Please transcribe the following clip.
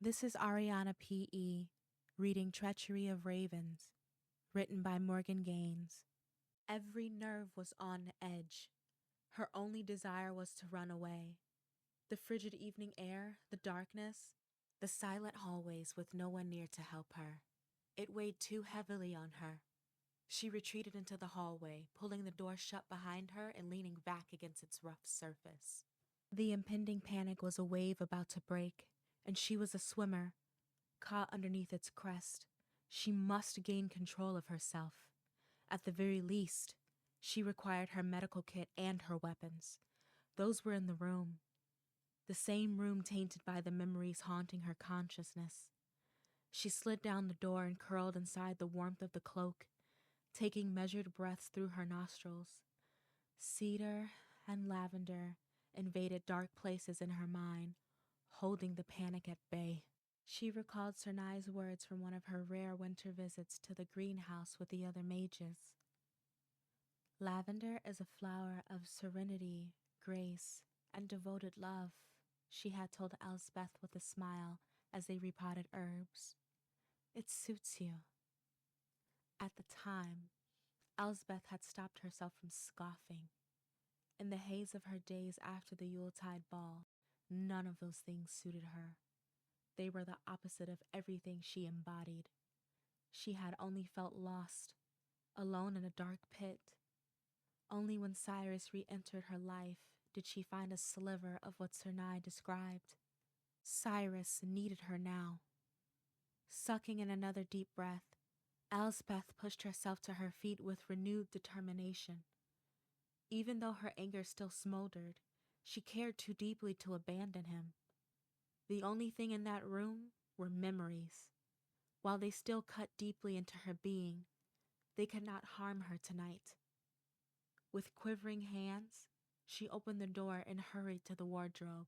This is Ariana P.E. reading Treachery of Ravens, written by Morrigan Gaines. Every nerve was on edge. Her only desire was to run away. The frigid evening air, the darkness, the silent hallways with no one near to help her. It weighed too heavily on her. She retreated into the hallway, pulling the door shut behind her and leaning back against its rough surface. The impending panic was a wave about to break, and she was a swimmer, caught underneath its crest. She must gain control of herself. At the very least, she required her medical kit and her weapons. Those were in the room. The same room tainted by the memories haunting her consciousness. She slid down the door and curled inside the warmth of the cloak, taking measured breaths through her nostrils. Cedar and lavender invaded dark places in her mind, holding the panic at bay. She recalled Cernai's words from one of her rare winter visits to the greenhouse with the other mages. Lavender is a flower of serenity, grace, and devoted love, she had told Elspeth with a smile as they repotted herbs. It suits you. At the time, Elsbeth had stopped herself from scoffing. In the haze of her days after the Yuletide ball, none of those things suited her. They were the opposite of everything she embodied. She had only felt lost, alone in a dark pit. Only when Cyrus re-entered her life did she find a sliver of what Cernai described. Cyrus needed her now. Sucking in another deep breath, Elspeth pushed herself to her feet with renewed determination. Even though her anger still smoldered, she cared too deeply to abandon him. The only thing in that room were memories. While they still cut deeply into her being, they could not harm her tonight. With quivering hands, she opened the door and hurried to the wardrobe.